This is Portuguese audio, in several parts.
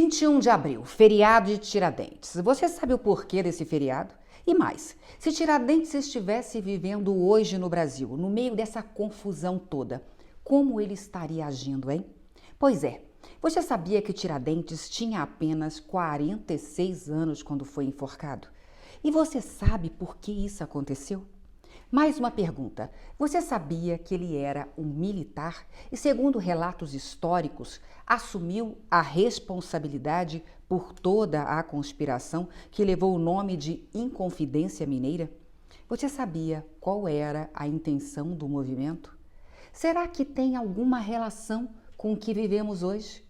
21 de abril, feriado de Tiradentes. Você sabe o porquê desse feriado? E mais, se Tiradentes estivesse vivendo hoje no Brasil, no meio dessa confusão toda, como ele estaria agindo, hein? Pois é, você sabia que Tiradentes tinha apenas 46 anos quando foi enforcado? E você sabe por que isso aconteceu? Mais uma pergunta. Você sabia que ele era um militar e, segundo relatos históricos, assumiu a responsabilidade por toda a conspiração que levou o nome de Inconfidência Mineira? Você sabia qual era a intenção do movimento? Será que tem alguma relação com o que vivemos hoje?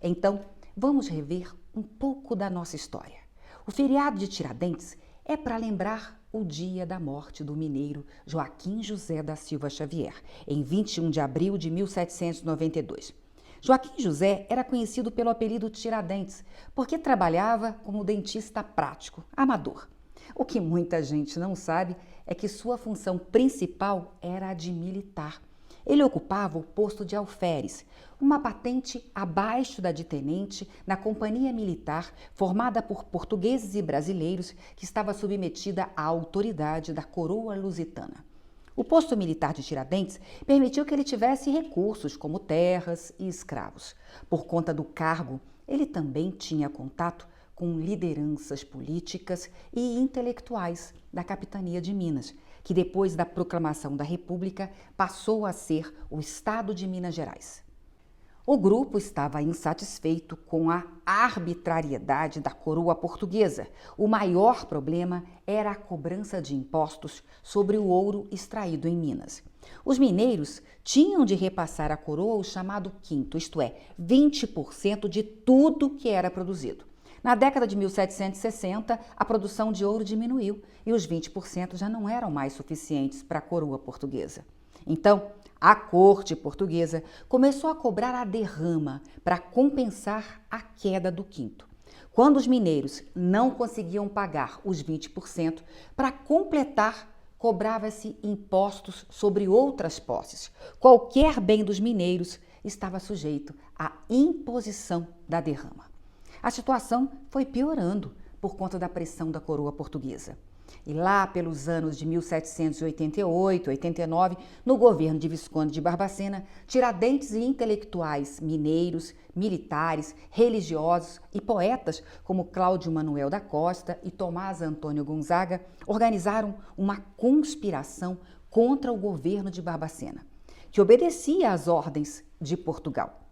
Então, vamos rever um pouco da nossa história. O feriado de Tiradentes é para lembrar o dia da morte do mineiro Joaquim José da Silva Xavier, em 21 de abril de 1792. Joaquim José era conhecido pelo apelido Tiradentes, porque trabalhava como dentista prático, amador. O que muita gente não sabe é que sua função principal era a de militar. Ele ocupava o posto de alferes, uma patente abaixo da de tenente na companhia militar formada por portugueses e brasileiros que estava submetida à autoridade da coroa lusitana. O posto militar de Tiradentes permitiu que ele tivesse recursos como terras e escravos. Por conta do cargo, ele também tinha contato com lideranças políticas e intelectuais da capitania de Minas, que depois da proclamação da República passou a ser o Estado de Minas Gerais. O grupo estava insatisfeito com a arbitrariedade da coroa portuguesa. O maior problema era a cobrança de impostos sobre o ouro extraído em Minas. Os mineiros tinham de repassar à coroa o chamado quinto, isto é, 20% de tudo que era produzido. Na década de 1760, a produção de ouro diminuiu e os 20% já não eram mais suficientes para a coroa portuguesa. Então, a corte portuguesa começou a cobrar a derrama para compensar a queda do quinto. Quando os mineiros não conseguiam pagar os 20%, para completar, cobrava-se impostos sobre outras posses. Qualquer bem dos mineiros estava sujeito à imposição da derrama. A situação foi piorando por conta da pressão da coroa portuguesa. E lá pelos anos de 1788, 89, no governo de Visconde de Barbacena, Tiradentes e intelectuais mineiros, militares, religiosos e poetas como Cláudio Manuel da Costa e Tomás Antônio Gonzaga organizaram uma conspiração contra o governo de Barbacena, que obedecia às ordens de Portugal.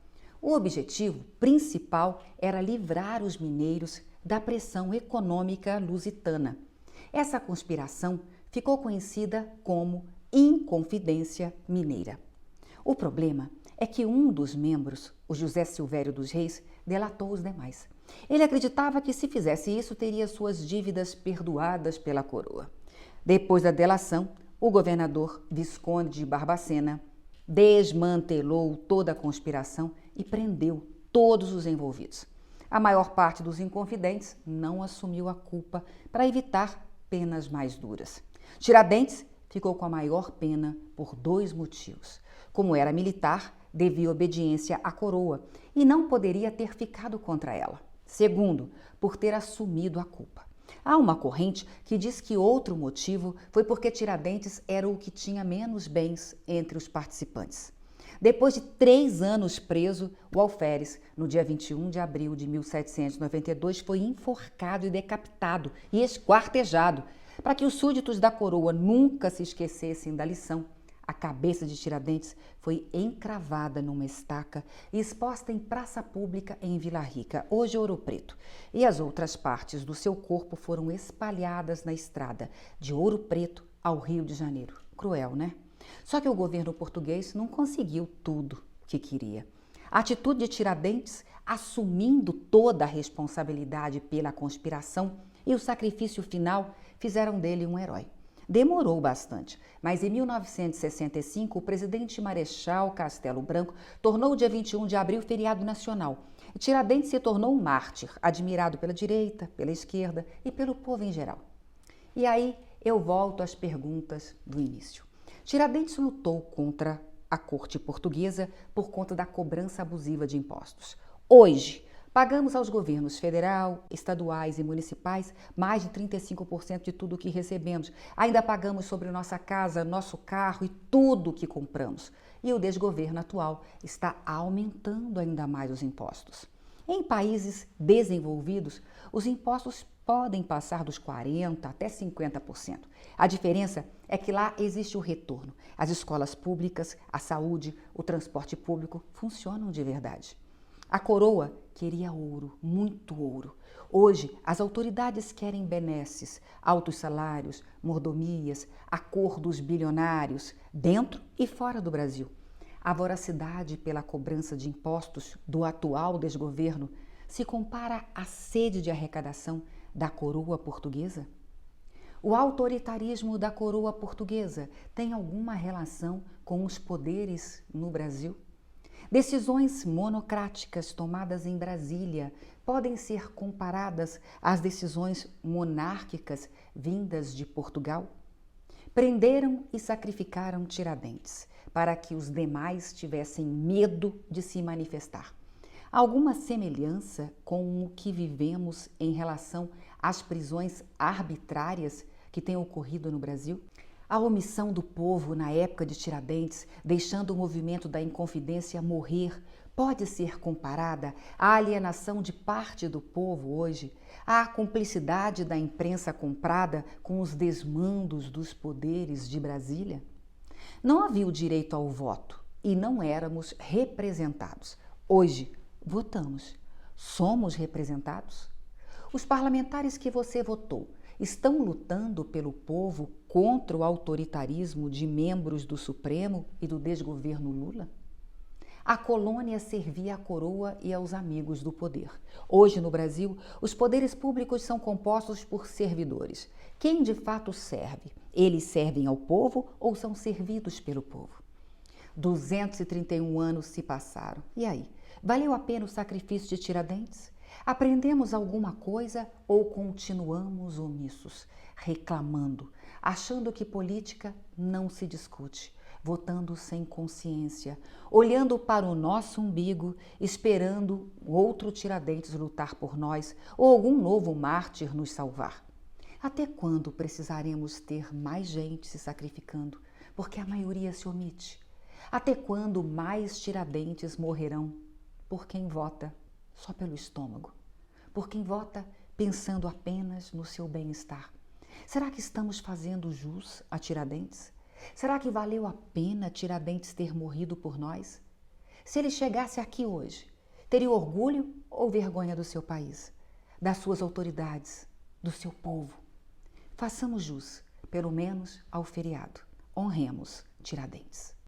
O objetivo principal era livrar os mineiros da pressão econômica lusitana. Essa conspiração ficou conhecida como Inconfidência Mineira. O problema é que um dos membros, o José Silvério dos Reis, delatou os demais. Ele acreditava que se fizesse isso teria suas dívidas perdoadas pela coroa. Depois da delação, o governador Visconde de Barbacena desmantelou toda a conspiração e prendeu todos os envolvidos. A maior parte dos inconfidentes não assumiu a culpa para evitar penas mais duras. Tiradentes ficou com a maior pena por 2 motivos. Como era militar, devia obediência à coroa e não poderia ter ficado contra ela. Segundo, por ter assumido a culpa. Há uma corrente que diz que outro motivo foi porque Tiradentes era o que tinha menos bens entre os participantes. Depois de 3 anos preso, o alferes, no dia 21 de abril de 1792, foi enforcado e decapitado e esquartejado. Para que os súditos da coroa nunca se esquecessem da lição, a cabeça de Tiradentes foi encravada numa estaca e exposta em praça pública em Vila Rica, hoje Ouro Preto. E as outras partes do seu corpo foram espalhadas na estrada de Ouro Preto ao Rio de Janeiro. Cruel, né? Só que o governo português não conseguiu tudo o que queria. A atitude de Tiradentes, assumindo toda a responsabilidade pela conspiração e o sacrifício final, fizeram dele um herói. Demorou bastante, mas em 1965 o presidente Marechal Castelo Branco tornou o dia 21 de abril feriado nacional. E Tiradentes se tornou um mártir, admirado pela direita, pela esquerda e pelo povo em geral. E aí eu volto às perguntas do início. Tiradentes lutou contra a corte portuguesa por conta da cobrança abusiva de impostos. Hoje, Pagamos aos governos federal, estaduais e municipais mais de 35% de tudo o que recebemos. Ainda pagamos sobre nossa casa, nosso carro e tudo o que compramos. E o desgoverno atual está aumentando ainda mais os impostos. Em países desenvolvidos, os impostos podem passar dos 40% até 50%. A diferença é que lá existe o retorno. As escolas públicas, a saúde, o transporte público funcionam de verdade. A coroa queria ouro, muito ouro. Hoje, as autoridades querem benesses, altos salários, mordomias, acordos bilionários, dentro e fora do Brasil. A voracidade pela cobrança de impostos do atual desgoverno se compara à sede de arrecadação da coroa portuguesa? O autoritarismo da coroa portuguesa tem alguma relação com os poderes no Brasil? Decisões monocráticas tomadas em Brasília podem ser comparadas às decisões monárquicas vindas de Portugal? Prenderam e sacrificaram Tiradentes para que os demais tivessem medo de se manifestar. Alguma semelhança com o que vivemos em relação às prisões arbitrárias que têm ocorrido no Brasil? A omissão do povo na época de Tiradentes, deixando o movimento da Inconfidência morrer, pode ser comparada à alienação de parte do povo hoje, à cumplicidade da imprensa comprada com os desmandos dos poderes de Brasília? Não havia o direito ao voto e não éramos representados. Hoje, votamos. Somos representados? Os parlamentares que você votou estão lutando pelo povo contra o autoritarismo de membros do Supremo e do desgoverno Lula? A colônia servia à coroa e aos amigos do poder. Hoje, no Brasil, os poderes públicos são compostos por servidores. Quem de fato serve? Eles servem ao povo ou são servidos pelo povo? 231 anos se passaram. E aí? Valeu a pena o sacrifício de Tiradentes? Aprendemos alguma coisa ou continuamos omissos, reclamando, achando que política não se discute, votando sem consciência, olhando para o nosso umbigo, esperando outro Tiradentes lutar por nós ou algum novo mártir nos salvar? Até quando precisaremos ter mais gente se sacrificando, porque a maioria se omite? Até quando mais Tiradentes morrerão por quem vota só pelo estômago? Por quem vota pensando apenas no seu bem-estar? Será que estamos fazendo jus a Tiradentes? Será que valeu a pena Tiradentes ter morrido por nós? Se ele chegasse aqui hoje, teria orgulho ou vergonha do seu país, das suas autoridades, do seu povo? Façamos jus, pelo menos ao feriado. Honremos Tiradentes.